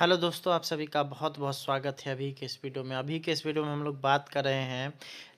Hello दोस्तों, आप सभी का बहुत बहुत स्वागत है अभी के इस वीडियो में हम लोग बात कर रहे हैं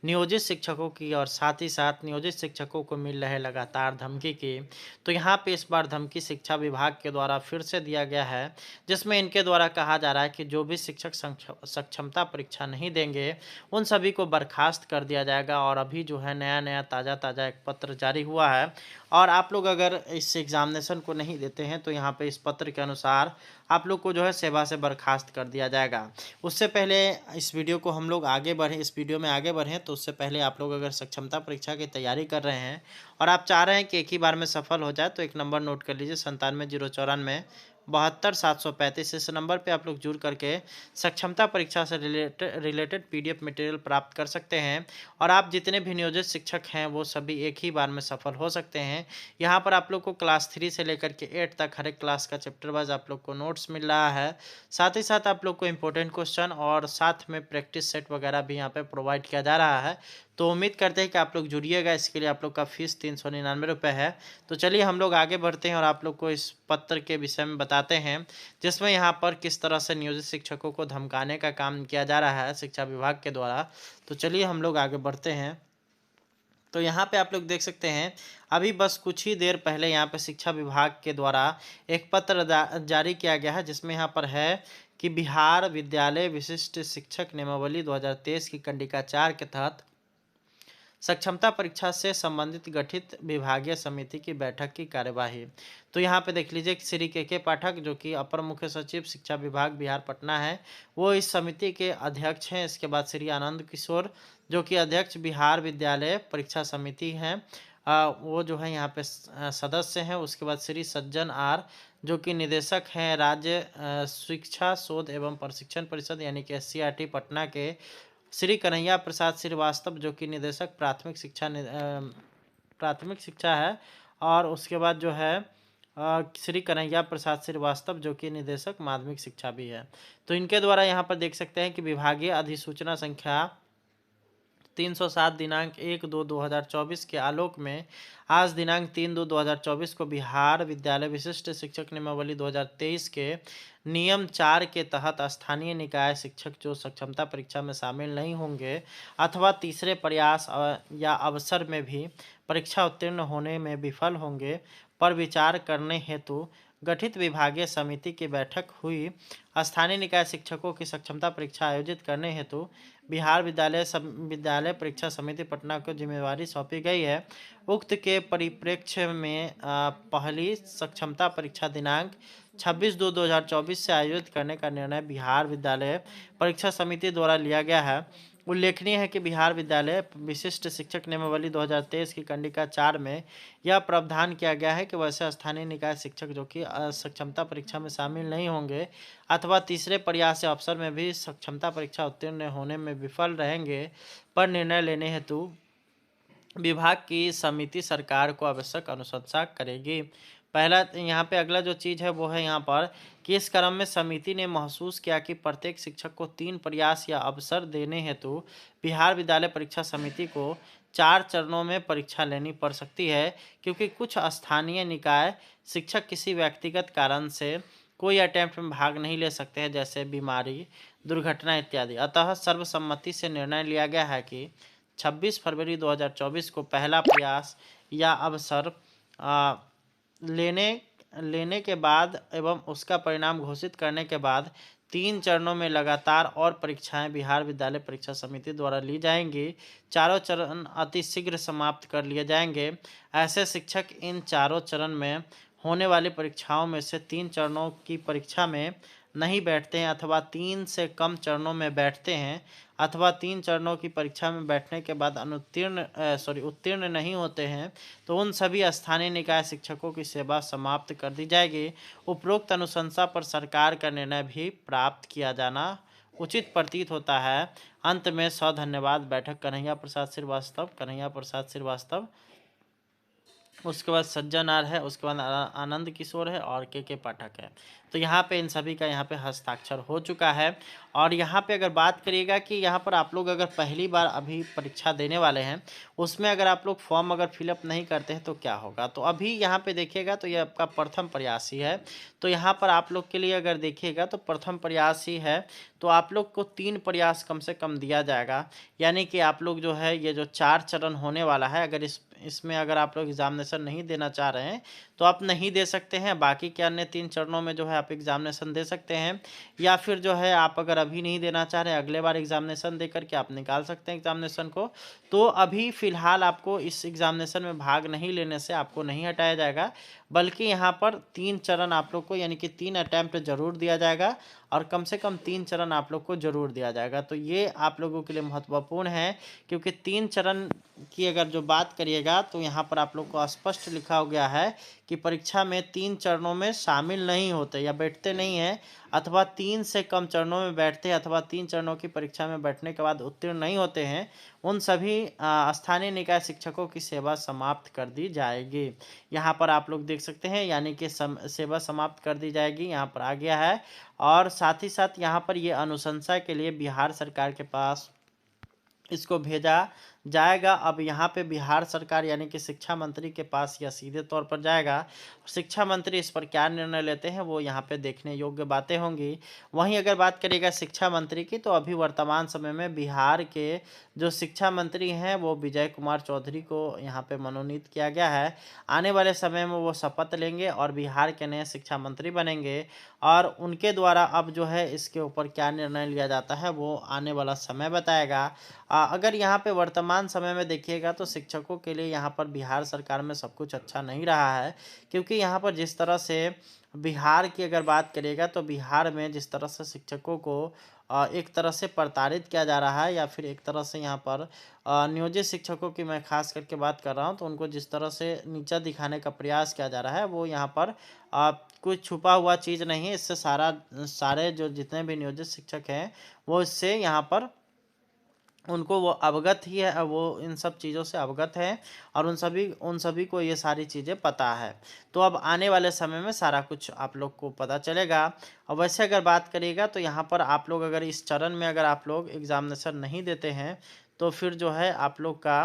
नियोजित शिक्षकों की और साथ ही साथ नियोजित शिक्षकों को मिल रहे लगातार धमकी की। तो यहाँ पे इस बार धमकी शिक्षा विभाग के द्वारा फिर से दिया गया है, जिसमें इनके द्वारा कहा जा रहा है कि जो भी शिक्षक सक्षमता परीक्षा नहीं देंगे उन सभी को बर्खास्त कर दिया जाएगा। और अभी जो है नया नया ताज़ा ताज़ा एक पत्र जारी हुआ है, और आप लोग अगर इस एग्जामिनेशन को नहीं देते हैं तो यहाँ पे इस पत्र के अनुसार आप लोग को जो है सेवा से बर्खास्त कर दिया जाएगा। उससे पहले इस वीडियो को हम लोग आगे बढ़ें इस वीडियो में आगे बढ़ें तो उससे पहले आप लोग अगर सक्षमता परीक्षा की तैयारी कर रहे हैं और आप चाह रहे हैं कि एक ही बार में सफल हो जाए, तो एक नंबर नोट कर लीजिए 97 094 72 735। इस नंबर पे आप लोग जुड़ करके सक्षमता परीक्षा से रिलेटेड पीडीएफ मटेरियल प्राप्त कर सकते हैं। और आप जितने भी नियोजित शिक्षक हैं वो सभी एक ही बार में सफल हो सकते हैं। यहाँ पर आप लोग को क्लास 3 से लेकर के 8 तक हर एक क्लास का चैप्टर वाइज आप लोग को नोट्स मिल रहा है। साथ ही साथ आप लोग को इम्पोर्टेंट क्वेश्चन और साथ में प्रैक्टिस सेट वगैरह भी यहाँ पे प्रोवाइड किया जा रहा है। तो उम्मीद करते हैं कि आप लोग जुड़िएगा। इसके लिए आप लोग का फीस 399 रुपये है। तो चलिए हम लोग आगे बढ़ते हैं और आप लोग को इस पत्र के विषय में बताते हैं, जिसमें यहाँ पर किस तरह से नियोजित शिक्षकों को धमकाने का काम किया जा रहा है शिक्षा विभाग के द्वारा। तो चलिए हम लोग आगे बढ़ते हैं। तो यहाँ पे आप लोग देख सकते हैं, अभी बस कुछ ही देर पहले यहाँ पे शिक्षा विभाग के द्वारा एक पत्र जारी किया गया है, जिसमें यहाँ पर है कि बिहार विद्यालय विशिष्ट शिक्षक नियमावली 2023 की कंडिका 4 के तहत सक्षमता परीक्षा से संबंधित गठित विभागीय समिति की बैठक की कार्यवाही। तो यहाँ पे देख लीजिए श्री के पाठक, जो कि अपर मुख्य सचिव शिक्षा विभाग बिहार पटना है, वो इस समिति के अध्यक्ष हैं। इसके बाद श्री आनंद किशोर, जो कि अध्यक्ष बिहार विद्यालय परीक्षा समिति हैं, वो जो है यहाँ पे सदस्य हैं। उसके बाद श्री सज्जन आर, जो कि निदेशक हैं राज्य शिक्षा शोध एवं प्रशिक्षण परिषद यानी कि SCRT पटना के। श्री कन्हैया प्रसाद श्रीवास्तव, जो कि निदेशक प्राथमिक शिक्षा है। और उसके बाद जो है श्री कन्हैया प्रसाद श्रीवास्तव, जो कि निदेशक माध्यमिक शिक्षा भी है। तो इनके द्वारा यहाँ पर देख सकते हैं कि विभागीय अधिसूचना संख्या 307 दिनांक 1/2/2024 के आलोक में आज दिनांक 3/2/2024 को बिहार विद्यालय विशिष्ट शिक्षक नियमावली 2023 के नियम 4 के तहत स्थानीय निकाय शिक्षक जो सक्षमता परीक्षा में शामिल नहीं होंगे अथवा तीसरे प्रयास या अवसर में भी परीक्षा उत्तीर्ण होने में विफल होंगे पर विचार करने हेतु गठित विभागीय समिति की बैठक हुई। स्थानीय निकाय शिक्षकों की सक्षमता परीक्षा आयोजित करने हेतु बिहार विद्यालय परीक्षा समिति पटना को जिम्मेवारी सौंपी गई है। उक्त के परिप्रेक्ष्य में पहली सक्षमता परीक्षा दिनांक 26/2/2024 से आयोजित करने का निर्णय बिहार विद्यालय परीक्षा समिति द्वारा लिया गया है। उल्लेखनीय है कि बिहार विद्यालय विशिष्ट शिक्षक नियमावली 2023 की कंडिका 4 में यह प्रावधान किया गया है कि वैसे स्थानीय निकाय शिक्षक जो कि सक्षमता परीक्षा में शामिल नहीं होंगे अथवा तीसरे प्रयास या अवसर में भी सक्षमता परीक्षा उत्तीर्ण होने में विफल रहेंगे पर निर्णय लेने हेतु विभाग की समिति सरकार को आवश्यक अनुशंसा करेगी। पहला यहाँ पे अगला जो चीज़ है वो है यहाँ पर कि इस क्रम में समिति ने महसूस किया कि प्रत्येक शिक्षक को 3 प्रयास या अवसर देने हेतु बिहार विद्यालय परीक्षा समिति को 4 चरणों में परीक्षा लेनी पड़ सकती है, क्योंकि कुछ स्थानीय निकाय शिक्षक किसी व्यक्तिगत कारण से कोई अटेम्प्ट में भाग नहीं ले सकते हैं, जैसे बीमारी, दुर्घटना इत्यादि। अतः सर्वसम्मति से निर्णय लिया गया है कि 26 फरवरी 2024 को पहला प्रयास या अवसर लेने लेने के बाद एवं उसका परिणाम घोषित करने के बाद 3 चरणों में लगातार और परीक्षाएं बिहार विद्यालय परीक्षा समिति द्वारा ली जाएंगी। चारों चरण अति शीघ्र समाप्त कर लिए जाएंगे। ऐसे शिक्षक इन चारों चरण में होने वाली परीक्षाओं में से 3 चरणों की परीक्षा में नहीं बैठते हैं अथवा 3 से कम चरणों में बैठते हैं अथवा 3 चरणों की परीक्षा में बैठने के बाद उत्तीर्ण नहीं होते हैं, तो उन सभी स्थानीय निकाय शिक्षकों की सेवा समाप्त कर दी जाएगी। उपरोक्त अनुशंसा पर सरकार का निर्णय भी प्राप्त किया जाना उचित प्रतीत होता है। अंत में धन्यवाद। बैठक कन्हैया प्रसाद श्रीवास्तव उसके बाद सज्जन आर है, उसके बाद आनंद किशोर है और के पाठक है। तो यहाँ पे इन सभी का यहाँ पे हस्ताक्षर हो चुका है। और यहाँ पे अगर बात करिएगा कि यहाँ पर आप लोग अगर पहली बार अभी परीक्षा देने वाले हैं, उसमें अगर आप लोग फॉर्म अगर फिलअप नहीं करते हैं तो क्या होगा। तो अभी यहाँ पे देखिएगा तो ये आपका प्रथम प्रयास ही है। तो यहाँ पर आप लोग के लिए अगर देखिएगा तो प्रथम प्रयास ही है, तो आप लोग को 3 प्रयास कम से कम दिया जाएगा। यानी कि आप लोग जो है ये जो 4 चरण होने वाला है, अगर इसमें अगर आप लोग एग्जामिनेशन नहीं देना चाह रहे हैं तो आप नहीं दे सकते हैं। बाकी के अन्य 3 चरणों में जो है आप एग्जामिनेशन दे सकते हैं, या फिर जो है आप अगर अभी नहीं देना चाह रहे हैं, अगले बार एग्जामिनेशन दे करके आप निकाल सकते हैं एग्जामिनेशन को। तो अभी फ़िलहाल आपको इस एग्जामिनेशन में भाग नहीं लेने से आपको नहीं हटाया जाएगा, बल्कि यहाँ पर 3 चरण आप लोग को यानी कि 3 अटेम्प्ट ज़रूर दिया जाएगा और कम से कम 3 चरण आप लोग को ज़रूर दिया जाएगा। तो ये आप लोगों के लिए महत्वपूर्ण है, क्योंकि 3 चरण की अगर जो बात करिएगा तो यहाँ पर आप लोग को स्पष्ट लिखा हो गया है कि परीक्षा में 3 चरणों में शामिल नहीं होते या बैठते नहीं हैं, अथवा 3 से कम चरणों में बैठते हैं, अथवा 3 चरणों की परीक्षा में बैठने के बाद उत्तीर्ण नहीं होते हैं, उन सभी स्थानीय निकाय शिक्षकों की सेवा समाप्त कर दी जाएगी। यहाँ पर आप लोग देख सकते हैं, यानी कि सेवा समाप्त कर दी जाएगी, यहाँ पर आ गया है। और साथ ही साथ यहाँ पर ये अनुशंसा के लिए बिहार सरकार के पास इसको भेजा जाएगा। अब यहाँ पे बिहार सरकार यानी कि शिक्षा मंत्री के पास यह सीधे तौर पर जाएगा। शिक्षा मंत्री इस पर क्या निर्णय लेते हैं वो यहाँ पे देखने योग्य बातें होंगी। वहीं अगर बात करिएगा शिक्षा मंत्री की, तो अभी वर्तमान समय में बिहार के जो शिक्षा मंत्री हैं वो विजय कुमार चौधरी को यहाँ पे मनोनीत किया गया है। आने वाले समय में वो शपथ लेंगे और बिहार के नए शिक्षा मंत्री बनेंगे, और उनके द्वारा अब जो है इसके ऊपर क्या निर्णय लिया जाता है वो आने वाला समय बताएगा। अगर यहाँ पे वर्तमान समय में देखिएगा तो शिक्षकों के लिए यहाँ पर बिहार सरकार में सब कुछ अच्छा नहीं रहा है, क्योंकि यहाँ पर जिस तरह से बिहार की अगर बात करिएगा तो बिहार में जिस तरह से शिक्षकों को एक तरह से प्रताड़ित किया जा रहा है, या फिर एक तरह से यहाँ पर नियोजित शिक्षकों की मैं खास करके बात कर रहा हूँ, तो उनको जिस तरह से नीचा दिखाने का प्रयास किया जा रहा है वो यहाँ पर कुछ छुपा हुआ चीज़ नहीं है। इससे सारे जो जितने भी नियोजित शिक्षक हैं वो इससे यहाँ पर उनको वो अवगत ही है, वो इन सब चीज़ों से अवगत है, और उन सभी को ये सारी चीज़ें पता है। तो अब आने वाले समय में सारा कुछ आप लोग को पता चलेगा। और वैसे अगर बात करिएगा तो यहाँ पर आप लोग अगर इस चरण में अगर आप लोग एग्ज़ामिनेशन नहीं देते हैं, तो फिर जो है आप लोग का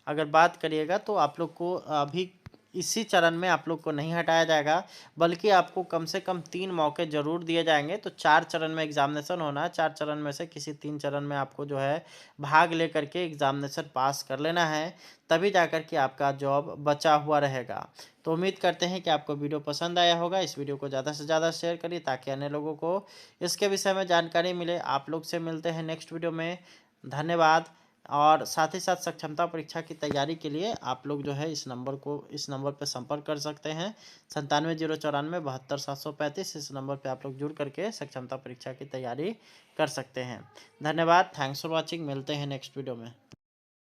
अगर बात करिएगा तो आप लोग को अभी इसी चरण में आप लोग को नहीं हटाया जाएगा, बल्कि आपको कम से कम 3 मौके ज़रूर दिए जाएंगे। तो 4 चरण में एग्ज़ामिनेशन होना है, 4 चरण में से किसी 3 चरण में आपको जो है भाग लेकर के एग्ज़ामिनेशन पास कर लेना है, तभी जाकर के आपका जॉब बचा हुआ रहेगा। तो उम्मीद करते हैं कि आपको वीडियो पसंद आया होगा। इस वीडियो को ज़्यादा से ज़्यादा शेयर करिए ताकि अन्य लोगों को इसके विषय में जानकारी मिले। आप लोग से मिलते हैं नेक्स्ट वीडियो में। धन्यवाद। और साथ ही साथ सक्षमता परीक्षा की तैयारी के लिए आप लोग जो है इस नंबर पर संपर्क कर सकते हैं, 97 094 72 735। इस नंबर पे आप लोग जुड़ करके सक्षमता परीक्षा की तैयारी कर सकते हैं। धन्यवाद। Thanks for watching. मिलते हैं नेक्स्ट वीडियो में।